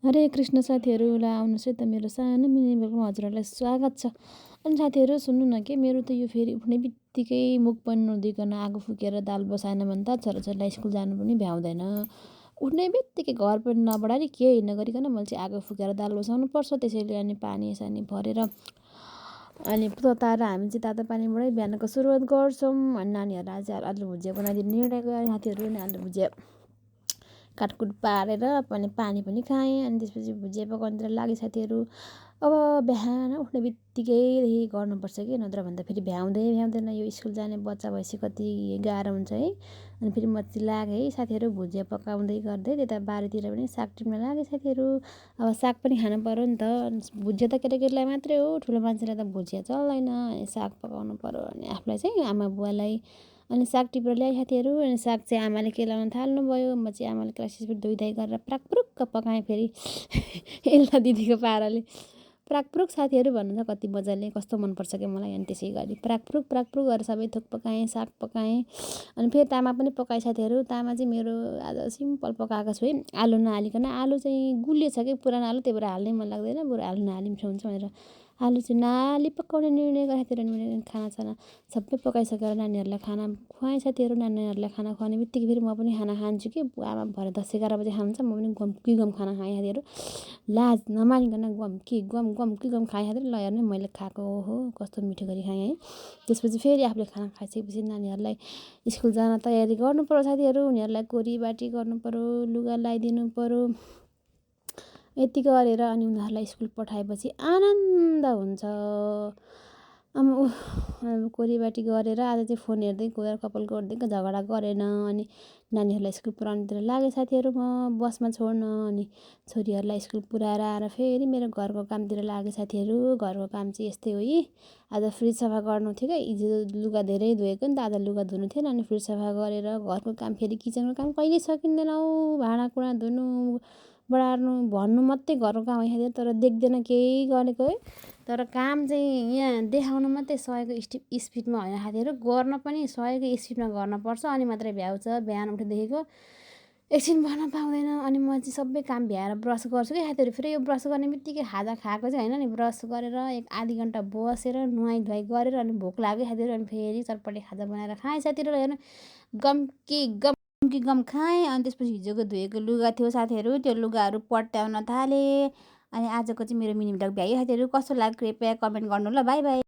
हरे कृष्ण साथीहरूलाई आउनुहोस् है त मेरो सानो मिनी ब्लगमा हजुरहरूलाई स्वागत छ। अनि साथीहरू सुन्नु न के मेरो त यो फेरि उठ्ने बित्तिकै मुख पनि नधुइकन आगो फुकेर दाल बसाएन भने त छोराछोरीलाई स्कुल जानु पनि भ्याउँदैन। उठ्ने बित्तिकै घर पनि नबढारी केही नगरिकन मैले चाहिँ आगो फुकेर दाल बसाउनु पर्छ। त्यसैले अनि पानी सानी भरेर अनि तताएर हामी चाहिँ तातो पानीबाटै बिहानको सुरुवात गर्छौँ। अनि नानीहरूलाई आज आलु भुजिया बनाइदिने निर्णय गरेँ साथीहरू। अनि आलु भुजिया काटकुट पारेर अनि पानी पनि खाएँ। अनि त्यसपछि भुजिया पकाउनुतिर लागेँ साथीहरू। अब बिहान उठ्ने बित्तिकैदेखि गर्नुपर्छ कि नत्र भन्दा फेरि भ्याउँदैन। यो स्कुल जाने बच्चा भएपछि कति गाह्रो हुन्छ है। अनि फेरि म चाहिँ लागेँ है साथीहरू भुजिया पकाउँदै गर्दै त्यता बारीतिर पनि साग टिप्न लागेँ साथीहरू। अब साग पनि खानु पऱ्यो नि त। भुजिया त केटाकेटीलाई मात्रै हो, ठुलो मान्छेलाई त भुजिया चल्दैन। अनि साग पकाउनु पऱ्यो अनि आफूलाई चाहिँ आमा बुवालाई अनि साग टिपेर ल्याएँ साथीहरू। अनि साग चाहिँ आमाले केलाउन थाल्नुभयो। म चाहिँ आमाले क्रासिस धोइधाइ गरेर प्राकप्रुक्क पकाएँ फेरि एल्ला दिदीको पाराले। प्राकप्रुक साथीहरू भन्नु त कति मजाले कस्तो मनपर्छ क्या मलाई। अनि त्यसै गरी प्राकप्रुक गरेर सबै थोक पकाएँ, साग पकाएँ। अनि फेरि तामा पनि पकाएँ साथीहरू। तामा चाहिँ मेरो आज सिम्पल पकाएको छु है, आलु नहालिकन। आलु चाहिँ गुलियो छ कि पुरानो आलु, त्यही भएर हाल्नै मन लाग्दैन। बरु आलु नहाली मिठो हुन्छ भनेर आलु चाहिँ नहाली पकाउने निर्णय गरेँ साथीहरू। अनि खानासाना सबै पकाइसकेर नानीहरूलाई खाना खुवाएँ साथीहरू। नानीहरूलाई खाना खुवाउने बित्तिकै फेरि म पनि खाना खान्छु कि आमा भरे 10-11 बजे खान्छ। म पनि गम खाना खाएँ साथीहरू। लाज नमानिकन गम खाएँ साथीहरू। ल हेर्नु मैले खाएको हो कस्तो मिठो गरी खाएँ है। त्यसपछि फेरि आफूले खाना खाइसकेपछि नानीहरूलाई स्कुल जान तयारी गर्नु पऱ्यो साथीहरू। उनीहरूलाई कोरीबाटी गर्नु पऱ्यो, लुगा लगाइदिनु पऱ्यो। यति गरेर अनि उनीहरूलाई स्कुल पठाएपछि आनन्द हुन्छ। कोरीबाटी गरेर आज चाहिँ फोन हेर्दै गएर कपाल गर्दै झगडा गरेन। अनि नानीहरूलाई स्कुल पुऱ्याउनुतिर लागेँ साथीहरू। म बसमा छोड्न अनि छोरीहरूलाई स्कुल पुऱ्याएर आएर फेरि मेरो घरको कामतिर लागेँ साथीहरू। घरको काम चाहिँ यस्तै हो यी। आज फ्रिज सफा गर्नु थियो क्या, हिजो लुगा धेरै धोएको नि त, आज लुगा धुनु थिएन। अनि फ्रिज सफा गरेर घरको काम फेरि किचनको काम कहिले सकिँदैन हौ। भाँडाकुँडा धुनु बढार्नु भन्नु मात्रै घरको काम है तर देख्दैन केही गरेको है। तर काम चाहिँ यहाँ देखाउनु मात्रै सकेको स्पिडमा होइन साथीहरू, गर्न पनि सकेको स्पिडमा गर्नुपर्छ। अनि मात्रै भ्याउँछ। बिहान उठेदेखिको एकछिन भन्न पाउँदैन। अनि म चाहिँ सबै काम भ्याएर ब्रस गर्छु कि साथीहरू। फेरि यो ब्रस गर्ने बित्तिकै खाजा खाएको चाहिँ होइन नि, ब्रस गरेर आधी घन्टा बसेर नुहाइ धुवाइ गरेर अनि भोक लाग्यो साथीहरू। अनि फेरि चटपटे खाजा बनाएर खाएँ साथीहरू। हेर्नु गम खाएँ। अनि त्यसपछि हिजोको धोएको लुगा थियो साथीहरू, त्यो लुगाहरू पट्याउन थालेँ। अनि आजको चाहिँ मेरो मिनी भ्लग भ्यायो साथीहरू। कस्तो लाग्यो कृपया कमेन्ट गर्नु ल। By by.